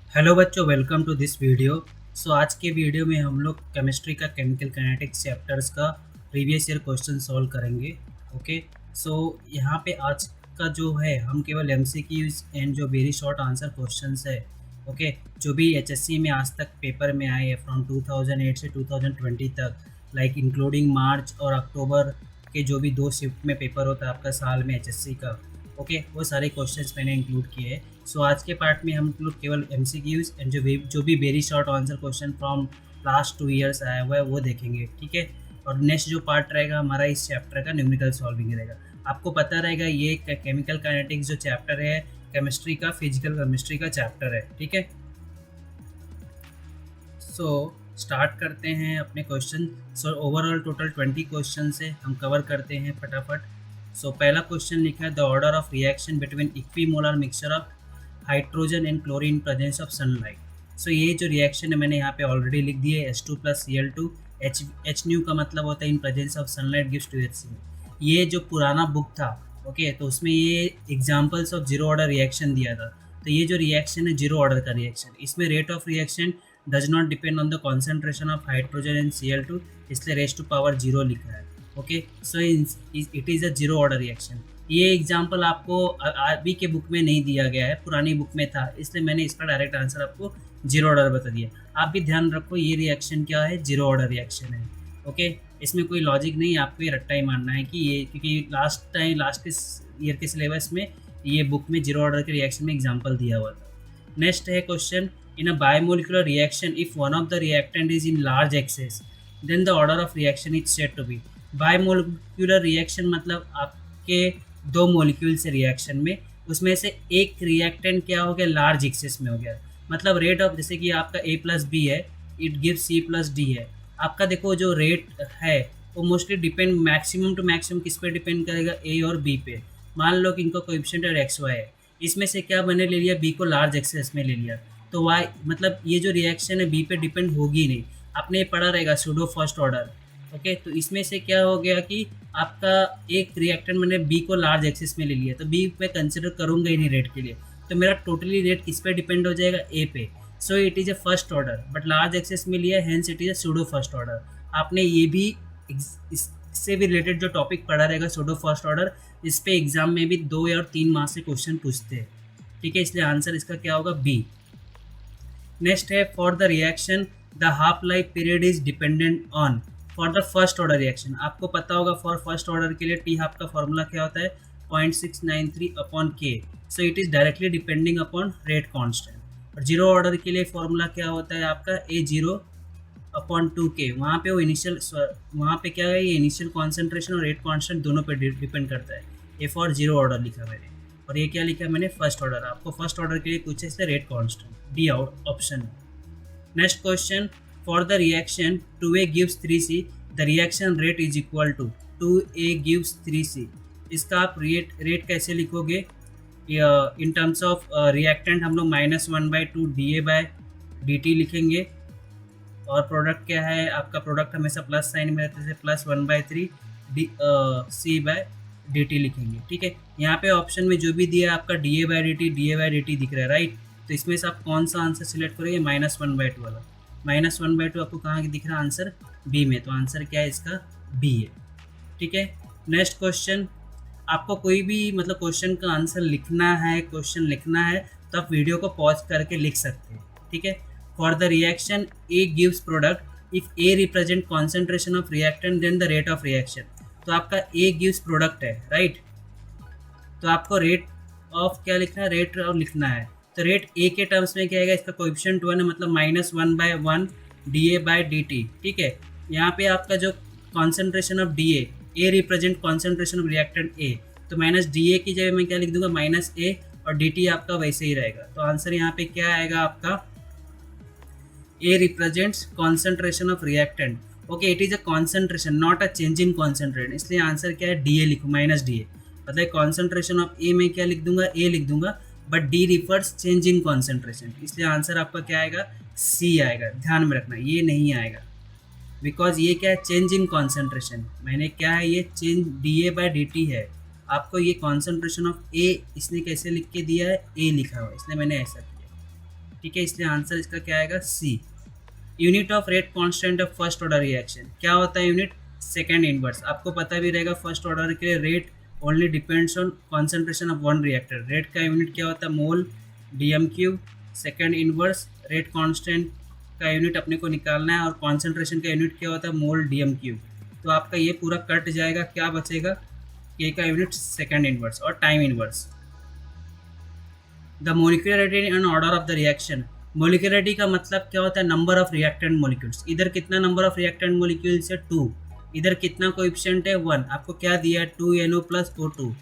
Hello बच्चों, welcome to this video. आज के वीडियो में हम लोग केमिस्ट्री का केमिकल काइनेटिक्स चैप्टर्स का प्रीवियस ईयर क्वेश्चन सॉल्व करेंगे। ओके। यहाँ पे आज का जो है हम केवल एमसीक्यूज एंड जो वेरी शॉर्ट आंसर क्वेश्चंस है। ओके। जो भी एचएससी में आज तक पेपर में आए हैं फ्रॉम 2008 से 2020 तक, लाइक इंक्लूडिंग मार्च और अक्टूबर के जो भी 2 शिफ्ट में पेपर होता है आपका साल में एचएससी का। ओके, वो सारे क्वेश्चंस मैंने इंक्लूड किए हैं। आज के पार्ट में हम लोग केवल एमसीक्यूज एंड जो भी very short answer question from last 2 years आया हुआ है वो देखेंगे। ठीक है। और नेक्स्ट जो पार्ट रहेगा हमारा इस चैप्टर का न्यूमेरिकल सॉल्विंग रहेगा। आपको पता रहेगा ये केमिकल काइनेटिक्स जो चैप्टर है केमिस्ट्री का, फिजिकल केमिस्ट्री का चैप्टर है। ठीक है। स्टार्ट करते हैं अपने क्वेश्चन। ओवरऑल टोटल 20 क्वेश्चन है, हम कवर करते हैं फटाफट। पहला क्वेश्चन लिखा है the order of reaction between equimolar mixture of hydrogen and chlorine presence of sunlight. ये जो रिएक्शन है मैंने यहाँ पे ऑलरेडी लिख दी है, H2 + Cl2। एच न्यू का मतलब होता है in presence of sunlight gives 2HCl। ये जो पुराना बुक था, ओके, तो उसमें ये examples of zero order reaction दिया था। तो ये जो रिएक्शन है जीरो ऑर्डर का रिएक्शन, इसमें rate of reaction does not depend on the concentration of hydrogen and Cl2, इसलिए रेज टू पावर 0 लिखा है। Okay. It is a zero order reaction. ये एग्जाम्पल आपको अभी के बुक में नहीं दिया गया है, पुरानी बुक में था, इसलिए मैंने इसका डायरेक्ट आंसर आपको जीरो ऑर्डर बता दिया। आप भी ध्यान रखो ये रिएक्शन क्या है, जीरो ऑर्डर रिएक्शन है। ओके। इसमें कोई लॉजिक नहीं, आपको ये रट्टा ही मानना है कि ये, क्योंकि लास्ट के ईयर के सिलेबस में ये बुक में जीरो ऑर्डर के रिएक्शन में एग्जाम्पल दिया हुआ था। नेक्स्ट है question, in a bimolecular reaction if one of the reactant is in large excess then the order of reaction is said to be। Biomolecular reaction मतलब आपके दो मोलिक्यूल से रिएक्शन में, उसमें से एक रिएक्टेंट क्या हो गया, लार्ज एक्सेस में हो गया। मतलब रेट ऑफ, जैसे कि आपका A+B है, इट गिव्स C+D है। आपका देखो जो रेट है वो mostly depend maximum to maximum किस पे डिपेंड करेगा, A और B पे। मान लो कि इनका कोएफिशिएंट और XY है, इसमें से क्या मैंने ले लिया, B को लार्ज एक्सेस में ले लिया, तो वाई मतलब ये जो रिएक्शन है बी पे डिपेंड होगी नहीं। आपने पढ़ा रहेगा सूडो फर्स्ट ऑर्डर। ओके। तो इसमें से क्या हो गया कि आपका एक रिएक्टेंट मैंने बी को लार्ज एक्सिस में ले लिया, तो बी पे कंसिडर करूंगा ही नहीं रेट के लिए, तो मेरा टोटली रेट किस पे डिपेंड हो जाएगा, ए पे। It is a first order but large axis में लिया, hence it is a pseudo first order. आपने ये भी इससे भी रिलेटेड जो टॉपिक पढ़ा रहेगा सूडो फर्स्ट ऑर्डर, इस पे एग्जाम में भी 2 या 3 मार्क्स से क्वेश्चन पूछते हैं। ठीक है, इसलिए आंसर इसका क्या होगा, बी। नेक्स्ट है for the reaction the half life period is dependent on. For the first order reaction आपको पता होगा, फॉर फर्स्ट ऑर्डर के लिए टी हाफ का फॉर्मूला क्या होता है, 0.693/K। It is directly depending upon rate constant. और जीरो ऑर्डर के लिए फॉर्मूला क्या होता है आपका, A0/2K। वहाँ पे वो वहाँ पे क्या है, ये इनिशियल कॉन्सेंट्रेशन और रेट कांस्टेंट दोनों पे डिपेंड करता है। ए फॉर जीरो ऑर्डर लिखा मैंने, और ये क्या लिखा है मैंने, फर्स्ट ऑर्डर। आपको फर्स्ट ऑर्डर के लिए पूछे इससे rate constant, D out option. Next question, for the reaction 2A gives 3C the reaction rate is equal to 2A gives 3C। इसका आप रेट कैसे लिखोगे, इन टर्म्स ऑफ रिएक्टेंट हम लोग -1/2 DA/dt लिखेंगे। और प्रोडक्ट क्या है आपका, प्रोडक्ट हमेशा प्लस साइन में रहते थे, +1/3 C/dt लिखेंगे। ठीक है। यहाँ पे ऑप्शन में जो भी दिया आपका DA/dt दिख रहा है, राइट। तो इसमें से आप कौन सा आंसर सिलेक्ट करोगे, -1/2 वाला। -1/2 आपको कहाँ दिख रहा है, आंसर बी में, तो आंसर क्या है इसका, बी है। ठीक है। नेक्स्ट क्वेश्चन, आपको कोई भी मतलब क्वेश्चन का आंसर लिखना है, क्वेश्चन लिखना है, तो आप वीडियो को पॉज करके लिख सकते हैं। ठीक है। For the reaction A gives product if A represent concentration of reactant then the rate of reaction. तो आपका ए गिव्स प्रोडक्ट है, राइट। तो आपको रेट ऑफ क्या लिखना है, रेट ऑफ लिखना है। तो रेट ए के टर्म्स में क्या आएगा, इसका कोएफिशिएंट 1 है, मतलब -1/1 DA/dt। ठीक है। यहाँ पे आपका जो concentration of DA, A represent concentration of reactant A, तो -DA की जगह मैं क्या लिख दूंगा, -A, और dt आपका वैसे ही रहेगा। तो आंसर यहाँ पे क्या आएगा आपका, A represents concentration of reactant। Okay, it is a concentration not a change in concentrate, इसलिए आंसर क्या है, DA लिखो, -DA। मतलब कॉन्सेंट्रेशन ऑफ ए में क्या लिख दूंगा, A लिख दूंगा, but D refers change in concentration, इसलिए आंसर आपका क्या आएगा, C आएगा। ध्यान में रखना ये नहीं आएगा, बिकॉज ये क्या है, चेंज इन कॉन्सेंट्रेशन। मैंने क्या है, ये चेंज DA/dt है। आपको ये कॉन्सेंट्रेशन ऑफ ए इसने कैसे लिख के दिया है, A लिखा हुआ, इसलिए मैंने ऐसा किया। ठीक है, इसलिए आंसर इसका क्या आएगा C. Unit of rate constant of first order reaction, क्या होता है यूनिट? Second inverse. आपको पता भी रहेगा फर्स्ट ऑर्डर के लिए rate only depends on concentration of one reactor. Rate का यूनिट क्या होता है? Mole DM cube. Second inverse rate constant का यूनिट अपने को निकालना है और कॉन्सेंट्रेशन का यूनिट क्या होता है? Mole DM cube. तो आपका ये पूरा कट जाएगा, क्या बचेगा? के का यूनिट सेकेंड इनवर्स और time inverse. The molecularity and order of the reaction. Molecularity का मतलब क्या होता है? Number of reactant molecules. इधर कितना नंबर ऑफ रिएक्टेंट मोलिक्यूल्स है? 2। इधर कितना कोएफिशिएंट है? 1। आपको क्या दिया है? 2NO + O2।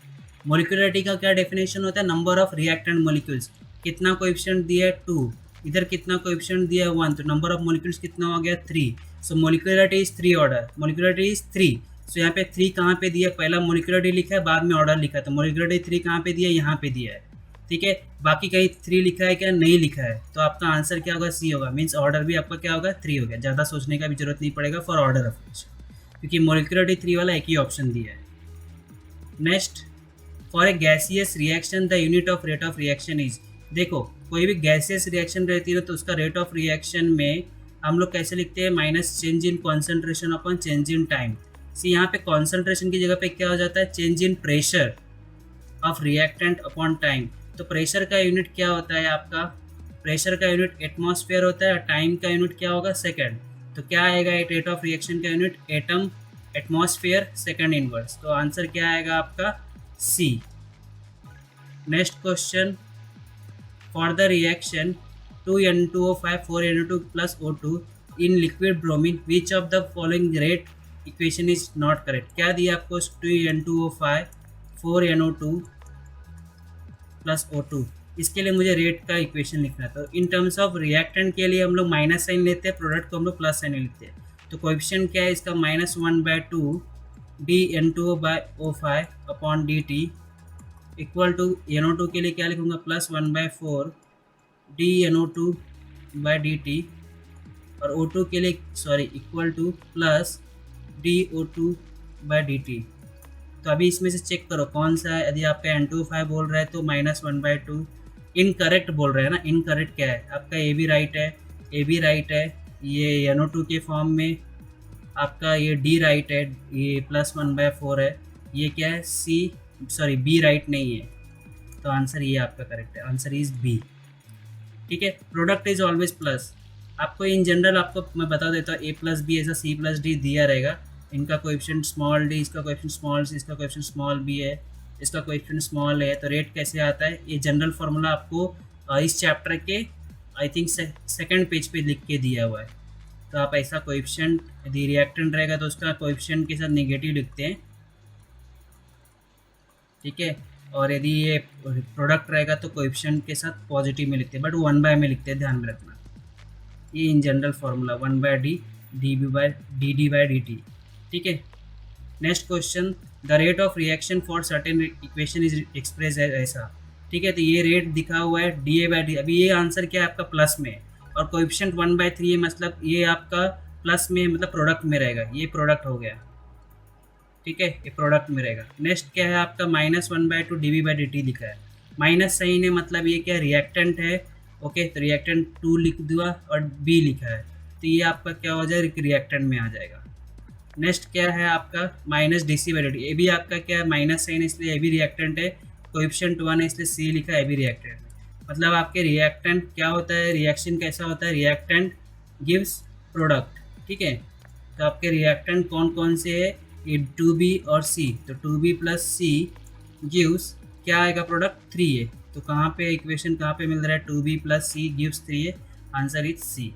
मोलिकुलरिटी का क्या डेफिनेशन होता है? Number of reactant molecules. कितना कोएफिशिएंट दिया है? 2। इधर कितना कोएफिशिएंट दिया है? 1। तो नंबर ऑफ मोलिक्यूल्स कितना हो गया? 3। So molecularity is 3 order. Molecularity is 3। So यहाँ पे 3 कहाँ पे दिया? पहला मोलिकुलरिटी लिखा है, बाद में ऑर्डर लिखा है। तो मोलिकुलरिटी 3 कहाँ पे दिया? यहाँ पे दिया है। ठीक है, बाकी कहीं 3 लिखा है क्या? नहीं लिखा है। तो आपका आंसर क्या होगा? सी होगा। मीन्स ऑर्डर भी आपका क्या होगा? 3 हो गया। ज़्यादा सोचने का भी जरूरत नहीं पड़ेगा फॉर ऑर्डर ऑफ रिएक्शन, क्योंकि मोलिकुलरिटी 3 वाला एक ही ऑप्शन दिया है। Next, for a gaseous reaction the unit of rate of reaction is. देखो, कोई भी गैसियस रिएक्शन रहती है तो उसका रेट ऑफ रिएक्शन में हम लोग कैसे लिखते हैं? Minus change in concentration upon change in time. C यहाँ पे कॉन्सेंट्रेशन की जगह पे क्या हो जाता है? Change in pressure of reactant upon time. तो प्रेशर का यूनिट क्या होता है आपका? प्रेशर का यूनिट एटमॉस्फेयर होता है। टाइम का यूनिट क्या होगा? सेकंड। तो क्या आएगा रेट ऑफ रिएक्शन का unit? Atm, atmosphere, second inverse. तो आंसर क्या आएगा आपका? C. Next question, for the reaction 2N2O5 4NO2 + O2 in liquid bromine which of the following rate equation is not correct. क्या दिया आपको? 2N2O5 4NO2 + O2। इसके लिए मुझे रेट का इक्वेशन लिखना था। इन टर्म्स ऑफ रिएक्टेंट के लिए हम लोग माइनस साइन लेते हैं, प्रोडक्ट को हम लोग प्लस साइन लिखते हैं। तो कोएफिशिएंट क्या है इसका? -1/2 dN2O5 upon dt equal to NO2 के लिए क्या लिखूँगा? +1/4 dNO2/dt और O2 के लिए इक्वल टू प्लस dO2/dt। तो अभी इसमें से चेक करो कौन सा है। यदि आपका N2O5 बोल रहा है तो -1/2। इनकरेक्ट बोल रहा है ना? इनकरेक्ट क्या है आपका? ए भी राइट है, ए भी राइट है। ये NO2 के फॉर्म में आपका ये डी राइट है, ये +1/4 है। ये क्या है? बी राइट नहीं है। तो आंसर ये आपका करेक्ट है। Answer is B. ठीक है, प्रोडक्ट इज ऑलवेज प्लस। आपको इन जनरल आपको मैं बता देता हूँ, A+B ऐसा C+D दिया रहेगा। इनका कोएफिशिएंट स्मॉल डी, इसका कोएफिशिएंट स्मॉल सी, इसका कोएफिशिएंट स्मॉल बी है, इसका कोएफिशिएंट स्मॉल है। तो रेट कैसे आता है? ये जनरल फार्मूला आपको इस चैप्टर के आई थिंक सेकंड पेज पे लिख के दिया हुआ है। तो आप ऐसा कोएफिशिएंट, यदि रिएक्टेंट रहेगा तो उसका कोएफिशिएंट के साथ नेगेटिव लिखते हैं। ठीक है, और यदि ये प्रोडक्ट रहेगा तो कोएफिशिएंट के साथ पॉजिटिव में लिखते हैं, बट 1/, में लिखते हैं, ध्यान में रखना। ये in general formula 1/d dd/dt। ठीक है, next question, the rate of reaction for certain equation is express है ऐसा। ठीक है, तो ये रेट दिखा हुआ है dA/d। अभी ये आंसर क्या है आपका? प्लस में, और कोएफिशिएंट 1/3 है, मतलब ये आपका प्लस में, मतलब प्रोडक्ट में रहेगा। ये प्रोडक्ट हो गया। ठीक है, ये प्रोडक्ट में रहेगा। नेक्स्ट क्या है आपका? -1/2 dV/dt लिखा है। माइनस साइन है, मतलब ये क्या? रिएक्टेंट है। ओके, तो रिएक्टेंट 2 लिख दिया और बी लिखा है, तो ये आपका क्या हो जाएगा? रिएक्टेंट में आ जाएगा। नेक्स्ट क्या है आपका? -dC/dt। ये भी आपका क्या है? माइनस साइन, इसलिए ये भी रिएक्टेंट है। कोएफिशिएंट 1 है, इसलिए सी लिखा है, ये भी रिएक्टेंट है। मतलब आपके रिएक्टेंट क्या होता है? रिएक्शन कैसा होता है? Reactant gives product. ठीक है, तो आपके रिएक्टेंट कौन कौन से है? ये 2B और C। तो 2B + C गिव्स क्या आएगा? प्रोडक्ट 3 है। तो कहाँ पे इक्वेशन कहाँ पे मिल रहा है? 2B + C गिव्स 3 है। Answer is C।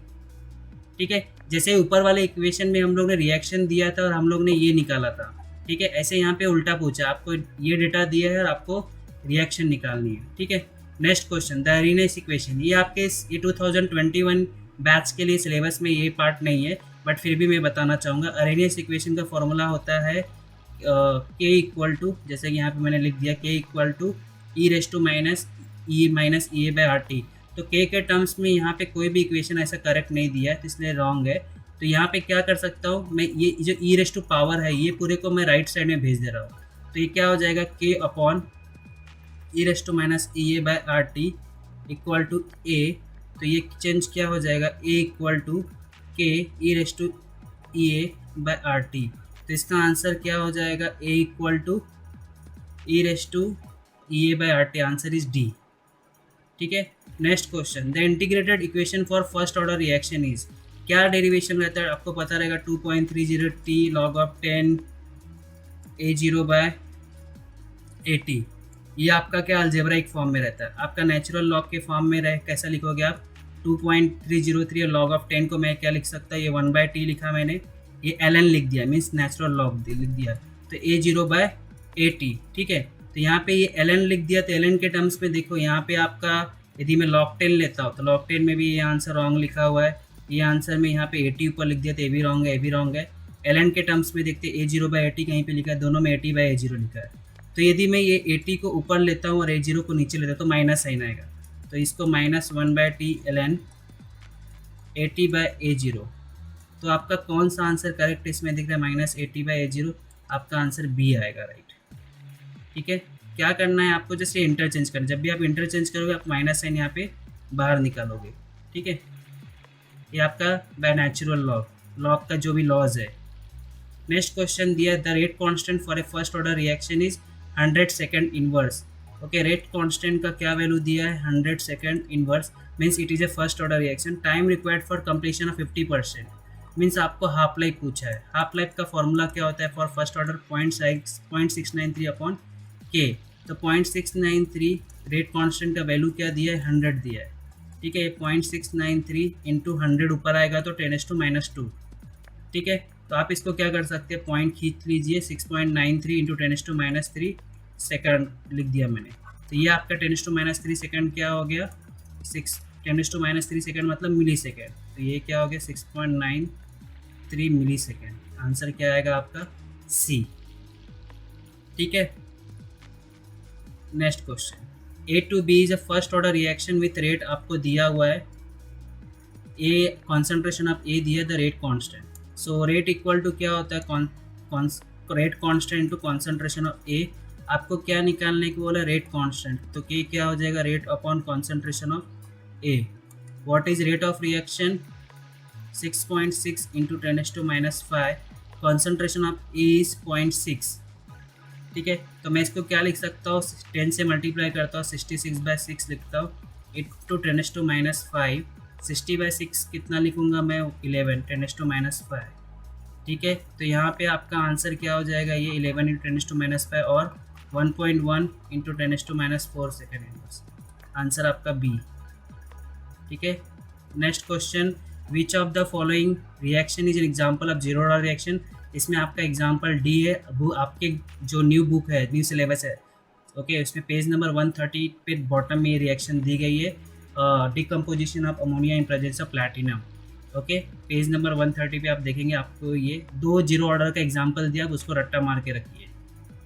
ठीक है, जैसे ऊपर वाले इक्वेशन में हम लोग ने रिएक्शन दिया था और हम लोग ने ये निकाला था। ठीक है, ऐसे यहाँ पे उल्टा पूछा, आपको ये डेटा दिया है और आपको रिएक्शन निकालनी है। ठीक है, next question, the Arrhenius equation. ये आपके ये 2021 बैच के लिए सिलेबस में ये पार्ट नहीं है, बट फिर भी मैं बताना चाहूँगा। अरेनियस इक्वेशन का फॉर्मूला होता है K = जैसे कि यहाँ पे मैंने लिख दिया, K = E⁻E⁻ तो K के टर्म्स में यहाँ पे कोई भी इक्वेशन ऐसा करेक्ट नहीं दिया है, तो इसलिए रॉन्ग है। तो यहाँ पे क्या कर सकता हूँ मैं, ये जो e⁻, है, ये पूरे को मैं राइट साइड में भेज दे रहा हूँ। तो ये क्या हो जाएगा? K/E⁻EA/RT = A तो ये चेंज क्या हो जाएगा, A equal to K E raise to E A by R T. तो इसका आंसर क्या हो जाएगा, A equal to E raise to E A by R T, answer is D. ठीक है, next question, the integrated equation for first order reaction is, क्या derivation रहता है आपको पता रहेगा, 2.30 T log of 10 A0 by AT। ये आपका क्या अलजेब्राइक फॉर्म में रहता है, आपका नेचुरल लॉग के फॉर्म में रहे कैसा लिखोगे आप, 2.303 और लॉग ऑफ 10 को मैं क्या लिख सकता हूँ, ये 1/t लिखा मैंने, ये ln लिख दिया, मीन्स नेचुरल लॉग लिख दिया, तो A0 बाय AT। ठीक है, तो यहाँ पे ये ln लिख दिया, तो ln के टर्म्स में देखो यहाँ पे आपका, यदि मैं log 10 लेता हूँ तो log 10 में भी ये आंसर रॉन्ग लिखा हुआ है, ये आंसर में यहाँ पे AT ऊपर लिख दिया, तो ये भी रॉन्ग है, ये भी रॉन्ग है। ln के टर्म्स में देखते A0 बाय AT कहीं पे लिखा है, दोनों में AT बाय A0 लिखा है। तो यदि मैं ये AT को ऊपर लेता हूँ और A0 को नीचे लेता हूँ तो माइनस साइन आएगा, तो इसको -1/t ln AT bye A0। तो आपका कौन सा आंसर करेक्ट इसमें दिख रहा है, -AT बाय A0, आपका आंसर बी आएगा, राइट। ठीक है, क्या करना है आपको, जैसे इंटरचेंज करना, जब भी आप इंटरचेंज करोगे आप माइनस साइन यहाँ पे बाहर निकालोगे। ठीक है, ये आपका बाय नेचुरल लॉग का जो भी लॉज है। नेक्स्ट क्वेश्चन दिया, the rate constant for a first order reaction is 100 second inverse. Okay, rate constant का क्या वैल्यू दिया है, 100 second inverse, means it is a first order reaction. Time required for completion of 50%, means आपको half life पूछा है। Half life का formula क्या होता है फॉर फर्स्ट ऑर्डर, 0.693 अपॉन के। तो 0.693 रेट कांस्टेंट का वैल्यू क्या दिया है, 100 दिया है। ठीक है, 0.693 इंटू 100 ऊपर आएगा तो 10⁻²। ठीक है, तो आप इसको क्या कर सकते हैं, पॉइंट खींच लीजिए, 6.93 इंटू 10⁻³ सेकंड लिख दिया मैंने। तो ये आपका 10⁻³ सेकंड क्या हो गया, 10⁻³ सेकंड मतलब मिली सेकेंड, तो ये क्या हो गया 6.93 मिली सेकेंड। आंसर क्या आएगा आपका, सी। ठीक है, next question, A to B is a first order reaction with rate आपको दिया हुआ है, ए कॉन्सेंट्रेशन ऑफ ए दिया, the rate constant. So rate equal to क्या होता है, rate constant to concentration of A. आपको क्या निकालने को बोला, रेट कांस्टेंट, तो के क्या हो जाएगा, rate upon concentration of A. What is rate of reaction, 6.6 into 10⁻⁵, concentration of A is 0.6। ठीक है, तो मैं इसको क्या लिख सकता हूँ, 10 से मल्टीप्लाई करता हूँ, 66/6 लिखता हूँ, इंटू 10⁻⁵। 60/6 कितना लिखूंगा मैं, 11, 10⁻⁵। ठीक है, तो यहाँ पे आपका आंसर क्या हो जाएगा, ये 11 इंटू 10⁻⁵ और 1.1 इंटू 10⁻⁴ सेकेंड इनवर्स, आंसर आपका बी। ठीक है, next question, which of the following reaction is an example of zero order reaction. इसमें आपका एग्जाम्पल डी है, आपके जो न्यू बुक है, न्यू सिलेबस है, ओके, उसमें पेज नंबर 130 पे बॉटम में ये रिएक्शन दी गई है, decomposition of ammonia in presence of platinum. Okay, page number 130 पे आप देखेंगे, आपको ये 2 जीरो ऑर्डर का एग्जाम्पल दिया, आप उसको रट्टा मार के रखिए।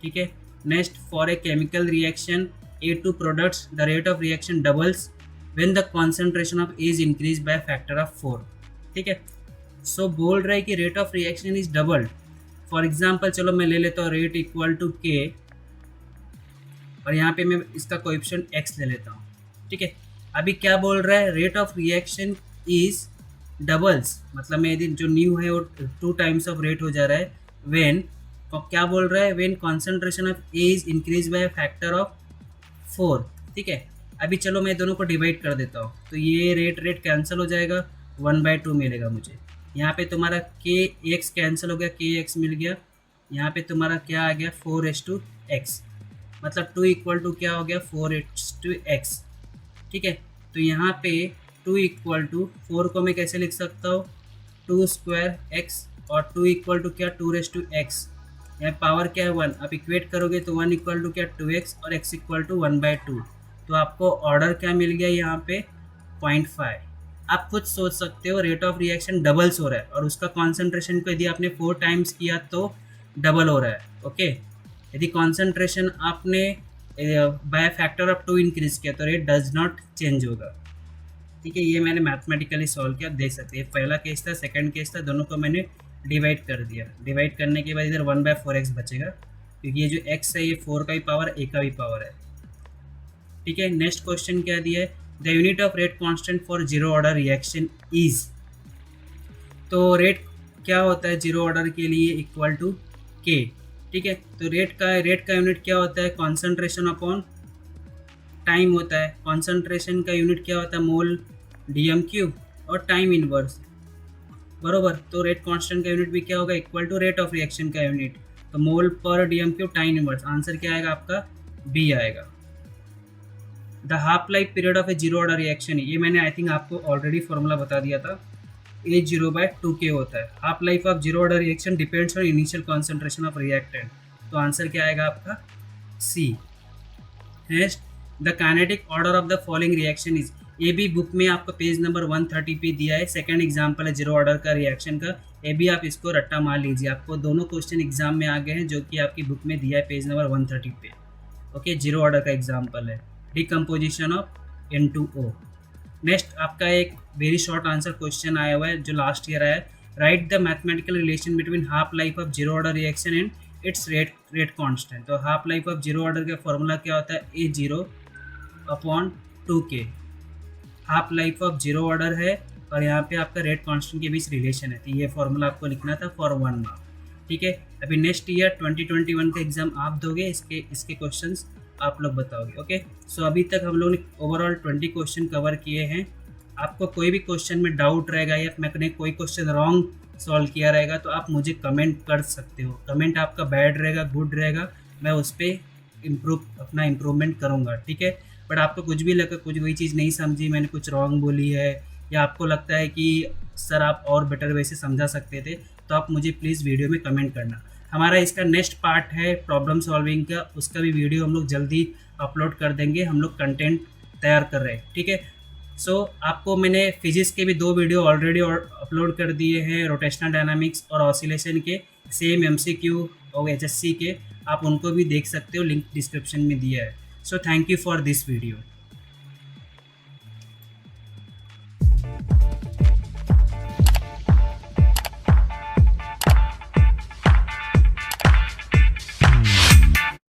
ठीक है, next, for a chemical reaction A2 products the rate of reaction doubles when the concentration of A is increase by factor of 4। ठीक है, सो बोल रहा है कि rate of reaction is doubled. For example चलो मैं ले लेता हूँ रेट इक्वल टू के, और यहाँ पे मैं इसका कोएफिशिएंट x ले लेता हूँ। ठीक है, अभी क्या बोल रहा है, rate of reaction is doubles, मतलब मैं यदि जो न्यू है वो 2 टाइम्स ऑफ रेट हो जा रहा है, व्हेन, क्या बोल रहा है, when concentration of A is increase by factor of 4। ठीक है, अभी चलो मैं दोनों को डिवाइड कर देता हूँ, तो ये रेट कैंसिल हो जाएगा, 1/2 मिलेगा मुझे। यहाँ पे तुम्हारा के एक्स कैंसिल हो गया, के एक्स मिल गया, यहाँ पे तुम्हारा क्या आ गया, 4:x, मतलब 2 इक्वल टू क्या हो गया, 4:x। ठीक है, तो यहाँ पे 2 इक्वल टू 4 को मैं कैसे लिख सकता हूँ, 2² और 2 इक्वल टू क्या, 2:x। यहाँ पावर क्या है 1, आप इक्वेट करोगे तो 1 इक्वल टू क्या 2x और x इक्वल टू 1/2। तो आपको ऑर्डर क्या मिल गया यहाँ पे 0.5। आप खुद सोच सकते हो, रेट ऑफ रिएक्शन डबल्स हो रहा है और उसका कॉन्सेंट्रेशन को यदि आपने 4 टाइम्स किया तो डबल हो रहा है। ओके, यदि कॉन्सेंट्रेशन आपने बाय फैक्टर ऑफ 2 इंक्रीज किया तो रेट डज नॉट चेंज होगा। ठीक है, ये मैंने मैथमेटिकली सॉल्व किया, देख सकते हैं। पहला केस था, सेकंड केस था, दोनों को मैंने डिवाइड कर दिया। डिवाइड करने के बाद इधर 1/4x बचेगा, क्योंकि ये जो x है ये 4 का भी पावर, a का भी पावर है। ठीक है, नेक्स्ट क्वेश्चन क्या दिया है, the unit of rate constant for zero order reaction is. तो रेट क्या होता है जीरो ऑर्डर के लिए, इक्वल टू के। ठीक है, तो रेट का यूनिट क्या होता है, कॉन्सेंट्रेशन अपॉन टाइम होता है। कॉन्सेंट्रेशन का यूनिट क्या होता है, मोल डीएम क्यूब, और टाइम इनवर्स, बरोबर। तो रेट कांस्टेंट का यूनिट भी क्या होगा, equal to rate of reaction का यूनिट, तो मोल पर DM cube time inverse. Answer क्या आएगा आपका, बी आएगा। The half life period of a zero order reaction, ये मैंने आई थिंक आपको ऑलरेडी फॉर्मूला बता दिया था, A0/2K होता है। Half life of zero order reaction depends on initial concentration of reactant, तो आंसर क्या आएगा आपका, C. Next, the kinetic order of the following reaction is. ये भी बुक में आपको पेज नंबर 130 पे दिया है, सेकंड एग्जांपल है जीरो ऑर्डर का रिएक्शन का। ये भी आप इसको रट्टा मार लीजिए, आपको दोनों क्वेश्चन एग्जाम में आ गए हैं जो कि आपकी बुक में दिया है पेज नंबर 130 पे। ओके, जीरो ऑर्डर का एग्जाम्पल है डिकम्पोजिशन ऑफ N2O। नेक्स्ट आपका एक वेरी शॉर्ट आंसर क्वेश्चन आया हुआ है जो लास्ट ईयर आया है। Write the mathematical relation between half life of zero order reaction and its rate constant. तो half life of zero order का फॉर्मूला क्या होता है, A0/2K। Half life of zero order है और यहाँ पे आपका रेट कांस्टेंट के बीच रिलेशन है, तो ये फॉर्मूला आपको लिखना था फॉर 1 मार्क। ठीक है, अभी नेक्स्ट ईयर 2021 का एग्जाम आप दोगे, इसके क्वेश्चंस आप लोग बताओगे। ओके, सो अभी तक हम लोग ने ओवरऑल 20 क्वेश्चन कवर किए हैं। आपको कोई भी क्वेश्चन में डाउट रहेगा या मैंने कोई क्वेश्चन रॉन्ग सॉल्व किया रहेगा तो आप मुझे कमेंट कर सकते हो। कमेंट आपका बैड रहेगा, गुड रहेगा, मैं उस पर अपना इम्प्रूवमेंट करूँगा। ठीक है, बट आपको कुछ भी लगा, कुछ वही चीज़ नहीं समझी, मैंने कुछ रॉन्ग बोली है, या आपको लगता है कि सर आप और बेटर वे से समझा सकते थे, तो आप मुझे प्लीज़ वीडियो में कमेंट करना। हमारा इसका नेक्स्ट पार्ट है प्रॉब्लम सॉल्विंग का, उसका भी वीडियो हम लोग जल्दी अपलोड कर देंगे। हम लोग कंटेंट तैयार कर रहे हैं। ठीक है, सो आपको मैंने फिजिक्स के भी 2 वीडियो ऑलरेडी अपलोड कर दिए हैं, रोटेशनल डायनामिक्स और ऑसिलेशन के, सेम MCQ और HSC के, आप उनको भी देख सकते हो, लिंक डिस्क्रिप्शन में दिया है। So thank you for this video.